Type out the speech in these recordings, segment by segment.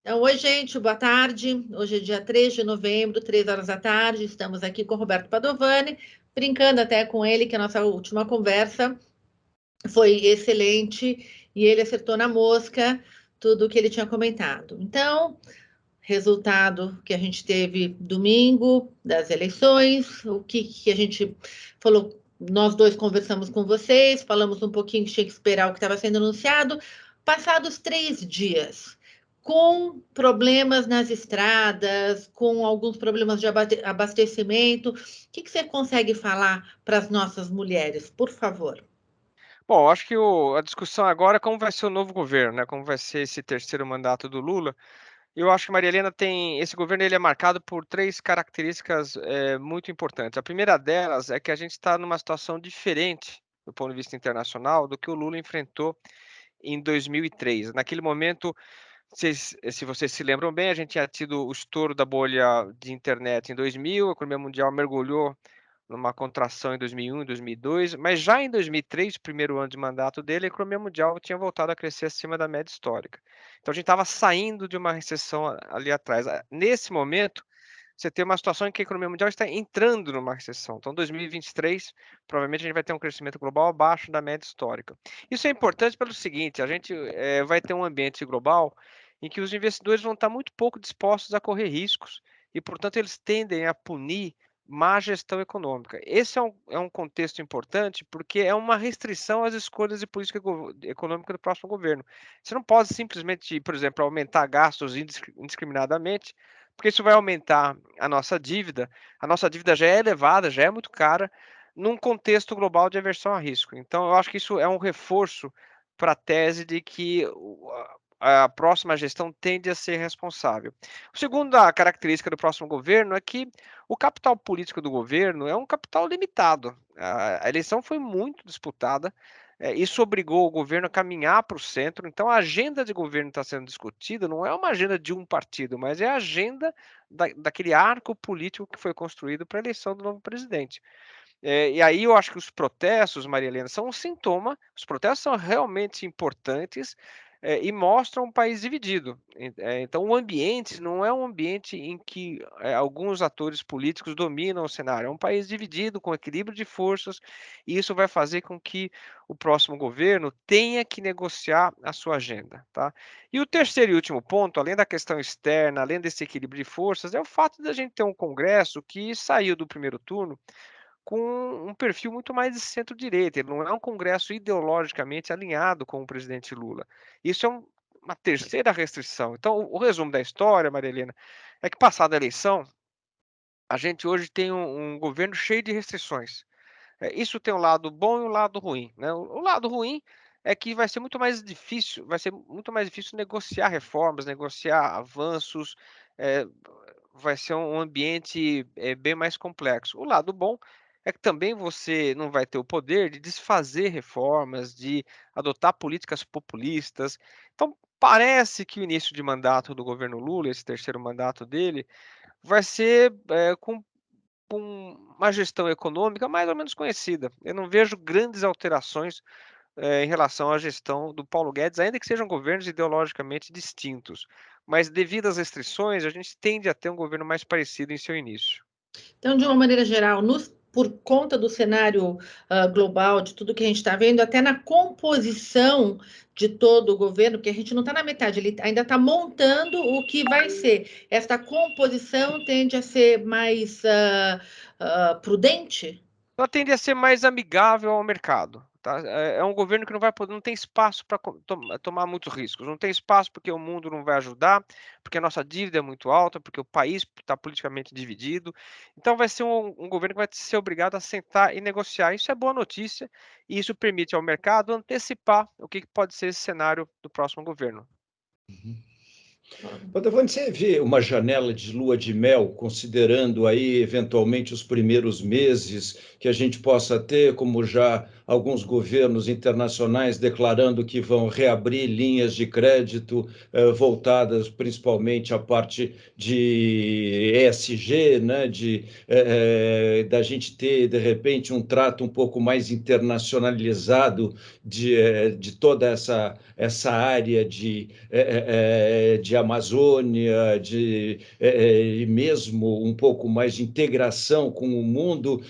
Então, oi, gente, boa tarde. Hoje é dia 3 de novembro, 3 horas da tarde. Estamos aqui com o Roberto Padovani, brincando até com ele, que a nossa última conversa foi excelente e ele acertou na mosca tudo o que ele tinha comentado. Então, resultado que a gente teve domingo das eleições, o que a gente falou, nós dois conversamos com vocês, falamos um pouquinho que tinha que esperar o que estava sendo anunciado. Passados 3 dias, com problemas nas estradas, com alguns problemas de abastecimento, o que você consegue falar para as nossas mulheres, por favor? Bom, acho que a discussão agora é como vai ser o novo governo, né, como vai ser esse terceiro mandato do Lula. Eu acho que Maria Helena tem esse governo ele é marcado por 3 características, muito importantes. A primeira delas é que a gente está numa situação diferente, do ponto de vista internacional, do que o Lula enfrentou em 2003. Naquele momento, se vocês se lembram bem, a gente tinha tido o estouro da bolha de internet em 2000, a economia mundial mergulhou numa contração em 2001 e 2002, mas já em 2003, primeiro ano de mandato dele, a economia mundial tinha voltado a crescer acima da média histórica. Então a gente estava saindo de uma recessão ali atrás. Nesse momento, você tem uma situação em que a economia mundial está entrando numa recessão. Então, 2023, provavelmente a gente vai ter um crescimento global abaixo da média histórica. Isso é importante pelo seguinte: a gente vai ter um ambiente global em que os investidores vão estar muito pouco dispostos a correr riscos e, portanto, eles tendem a punir má gestão econômica. Esse é um contexto importante porque é uma restrição às escolhas de política econômica do próximo governo. Você não pode simplesmente, por exemplo, aumentar gastos indiscriminadamente, porque isso vai aumentar a nossa dívida. A nossa dívida já é elevada, já é muito cara, num contexto global de aversão a risco. Então, eu acho que isso é um reforço para a tese de que a próxima gestão tende a ser responsável. A segunda característica do próximo governo é que o capital político do governo é um capital limitado. A eleição foi muito disputada, isso obrigou o governo a caminhar para o centro. Então, a agenda de governo está sendo discutida, não é uma agenda de um partido, mas é a agenda daquele arco político que foi construído para a eleição do novo presidente. E aí eu acho que os protestos, Maria Helena, são um sintoma. Os protestos são realmente importantes, e mostram um país dividido. Então o ambiente não é um ambiente em que alguns atores políticos dominam o cenário, é um país dividido, com equilíbrio de forças, e isso vai fazer com que o próximo governo tenha que negociar a sua agenda, tá? E o terceiro e último ponto, além da questão externa, além desse equilíbrio de forças, é o fato de a gente ter um Congresso que saiu do primeiro turno com um perfil muito mais de centro-direita. Ele não é um congresso ideologicamente alinhado com o presidente Lula. Isso é uma terceira restrição. Então, o resumo da história, Maria Helena, é que passada a eleição, a gente hoje tem um governo cheio de restrições. Isso tem um lado bom e um lado ruim, né? O lado ruim é que vai ser muito mais difícil negociar reformas, negociar avanços, eh, vai ser um ambiente, bem mais complexo. O lado bom é que também você não vai ter o poder de desfazer reformas, de adotar políticas populistas. Então, parece que o início de mandato do governo Lula, esse terceiro mandato dele, vai ser, com uma gestão econômica mais ou menos conhecida. Eu não vejo grandes alterações, em relação à gestão do Paulo Guedes, ainda que sejam governos ideologicamente distintos. Mas devido às restrições, a gente tende a ter um governo mais parecido em seu início. Então, de uma maneira geral, por conta do cenário global, de tudo que a gente está vendo, até na composição de todo o governo, porque a gente não está na metade, ele ainda está montando o que vai ser. Esta composição tende a ser mais prudente? Ela tende a ser mais amigável ao mercado, tá? É um governo que não tem espaço para tomar muitos riscos, não tem espaço porque o mundo não vai ajudar, porque a nossa dívida é muito alta, porque o país está politicamente dividido. Então vai ser um governo que vai ser obrigado a sentar e negociar. Isso é boa notícia e isso permite ao mercado antecipar o que pode ser esse cenário do próximo governo. Padovani, você vê uma janela de lua de mel, considerando aí eventualmente os primeiros meses que a gente possa ter, como já alguns governos internacionais declarando que vão reabrir linhas de crédito voltadas principalmente à parte de ESG, né, da gente ter, de repente, um trato um pouco mais internacionalizado de toda essa área de Amazônia, e mesmo um pouco mais de integração com o mundo.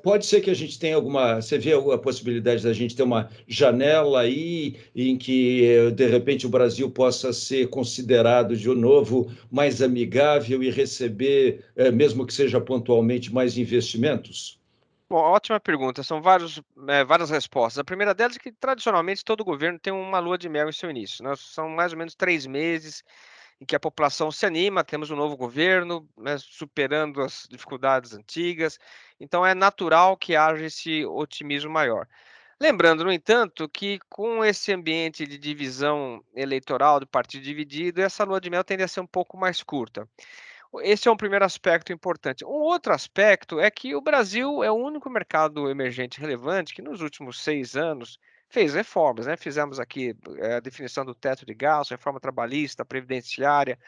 Pode ser que a gente tenha você vê a possibilidade da gente ter uma janela aí em que, de repente, o Brasil possa ser considerado de novo mais amigável e receber, mesmo que seja pontualmente, mais investimentos? Bom, ótima pergunta. São várias respostas. A primeira delas é que, tradicionalmente, todo governo tem uma lua de mel em seu início, né? São mais ou menos 3 meses em que a população se anima, temos um novo governo, né, superando as dificuldades antigas. Então, é natural que haja esse otimismo maior. Lembrando, no entanto, que com esse ambiente de divisão eleitoral, do partido dividido, essa lua de mel tende a ser um pouco mais curta. Esse é um primeiro aspecto importante. Um outro aspecto é que o Brasil é o único mercado emergente relevante que nos últimos 6 anos fez reformas, né? Fizemos aqui a definição do teto de gastos, reforma trabalhista, previdenciária,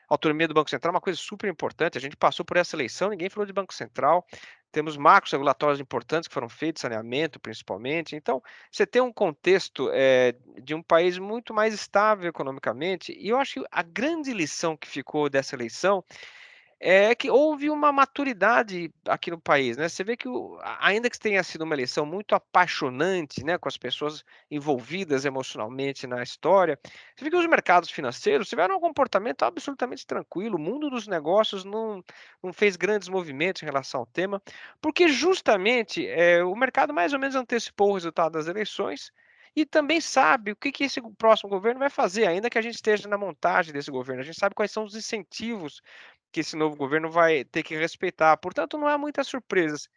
autonomia do Banco Central, uma coisa super importante. A gente passou por essa eleição, ninguém falou de Banco Central. Temos marcos regulatórios importantes que foram feitos, saneamento principalmente. Então, você tem um contexto de um país muito mais estável economicamente, e eu acho que a grande lição que ficou dessa eleição é que houve uma maturidade aqui no país, né? Você vê que ainda que tenha sido uma eleição muito apaixonante, né, com as pessoas envolvidas emocionalmente na história, você vê que os mercados financeiros tiveram um comportamento absolutamente tranquilo, o mundo dos negócios não fez grandes movimentos em relação ao tema, porque justamente o mercado mais ou menos antecipou o resultado das eleições e também sabe o que esse próximo governo vai fazer, ainda que a gente esteja na montagem desse governo. A gente sabe quais são os incentivos que esse novo governo vai ter que respeitar. Portanto, não há muitas surpresas.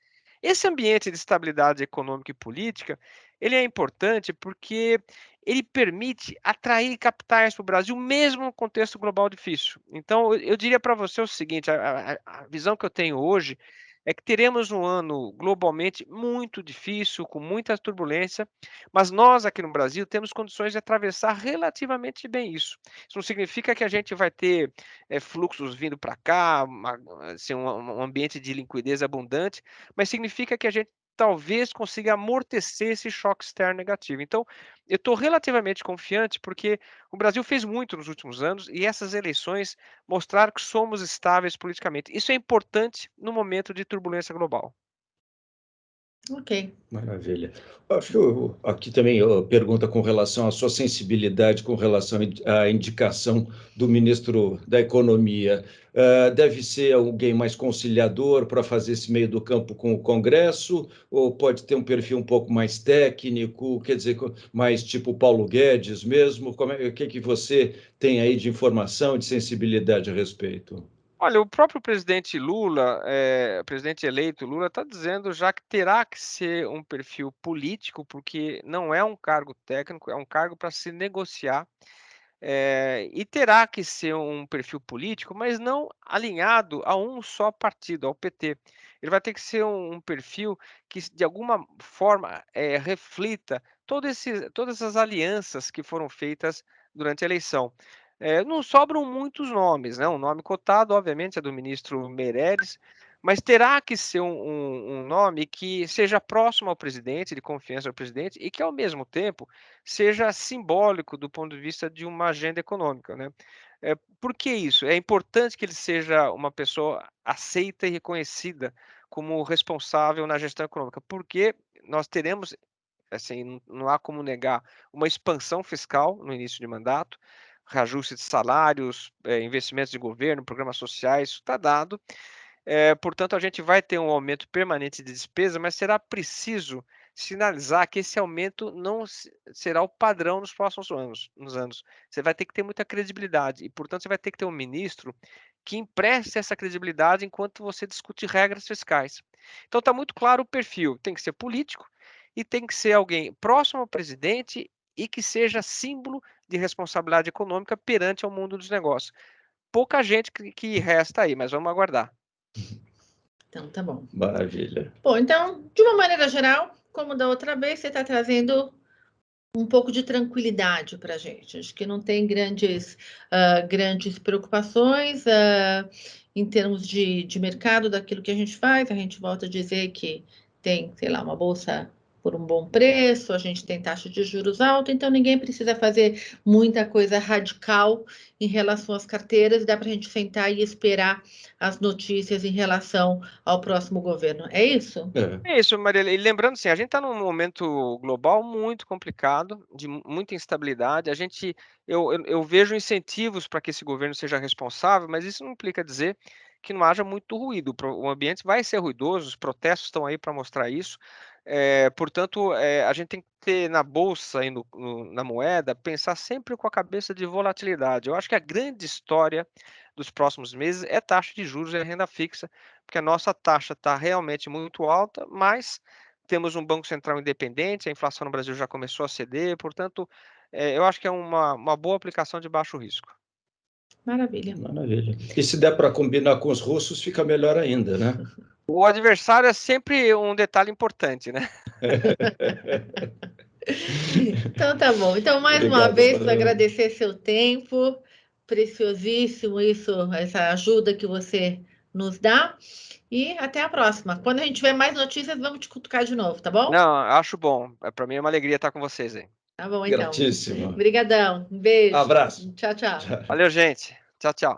Esse ambiente de estabilidade econômica e política, ele é importante porque ele permite atrair capitais para o Brasil, mesmo no contexto global difícil. Então, eu diria para você o seguinte: a visão que eu tenho hoje é que teremos um ano globalmente muito difícil, com muita turbulência, mas nós aqui no Brasil temos condições de atravessar relativamente bem isso. Isso não significa que a gente vai ter fluxos vindo para cá, assim, um ambiente de liquidez abundante, mas significa que a gente talvez consiga amortecer esse choque externo negativo. Então, eu estou relativamente confiante porque o Brasil fez muito nos últimos anos e essas eleições mostraram que somos estáveis politicamente. Isso é importante no momento de turbulência global. Ok. Maravilha. Acho que aqui também pergunta com relação à sua sensibilidade com relação à indicação do ministro da Economia. Deve ser alguém mais conciliador para fazer esse meio do campo com o Congresso, ou pode ter um perfil um pouco mais técnico, quer dizer, mais tipo Paulo Guedes mesmo? O que você tem aí de informação, de sensibilidade a respeito? Olha, o próprio presidente Lula, presidente eleito Lula, está dizendo já que terá que ser um perfil político, porque não é um cargo técnico, é um cargo para se negociar. E terá que ser um perfil político, mas não alinhado a um só partido, ao PT. Ele vai ter que ser um perfil que, de alguma forma, reflita todas as alianças que foram feitas durante a eleição. Não sobram muitos nomes, né? Um nome cotado, obviamente, é do ministro Meirelles, mas terá que ser um nome que seja próximo ao presidente, de confiança ao presidente, e que, ao mesmo tempo, seja simbólico do ponto de vista de uma agenda econômica, né? Por que isso? É importante que ele seja uma pessoa aceita e reconhecida como responsável na gestão econômica, porque nós teremos, assim, não há como negar, uma expansão fiscal no início de mandato, reajuste de salários, investimentos de governo, programas sociais, isso está dado. Portanto, a gente vai ter um aumento permanente de despesa, mas será preciso sinalizar que esse aumento não será o padrão nos próximos anos. Você vai ter que ter muita credibilidade e, portanto, você vai ter que ter um ministro que empreste essa credibilidade enquanto você discute regras fiscais. Então, está muito claro o perfil. Tem que ser político e tem que ser alguém próximo ao presidente e que seja símbolo de responsabilidade econômica perante ao mundo dos negócios. Pouca gente que resta aí, mas vamos aguardar. Então, tá bom. Maravilha. Bom, então, de uma maneira geral, como da outra vez, você está trazendo um pouco de tranquilidade para a gente. Acho que não tem grandes preocupações em termos de mercado daquilo que a gente faz. A gente volta a dizer que tem, sei lá, uma bolsa por um bom preço, a gente tem taxa de juros alta, então ninguém precisa fazer muita coisa radical em relação às carteiras, dá para a gente sentar e esperar as notícias em relação ao próximo governo. É isso? É isso, Maria. E lembrando, assim, a gente está num momento global muito complicado, de muita instabilidade. Eu vejo incentivos para que esse governo seja responsável, mas isso não implica dizer que não haja muito ruído. O ambiente vai ser ruidoso, os protestos estão aí para mostrar isso. Portanto, a gente tem que ter na bolsa e na moeda, pensar sempre com a cabeça de volatilidade. Eu acho que a grande história dos próximos meses é taxa de juros e renda fixa, porque a nossa taxa está realmente muito alta, mas temos um Banco Central independente, a inflação no Brasil já começou a ceder, portanto, eu acho que é uma boa aplicação de baixo risco. Maravilha. Maravilha. E se der para combinar com os russos, fica melhor ainda, né? O adversário é sempre um detalhe importante, né? Então tá bom. Então, mais uma Obrigado, vez, para Mariana. agradecer seu tempo, preciosíssimo essa ajuda que você nos dá. E até a próxima. Quando a gente tiver mais notícias, vamos te cutucar de novo, tá bom? Não, acho bom. Para mim é uma alegria estar com vocês aí. Tá bom, então. Gratíssimo. Obrigadão. Um beijo. Abraço. Tchau, tchau. Valeu, gente. Tchau, tchau.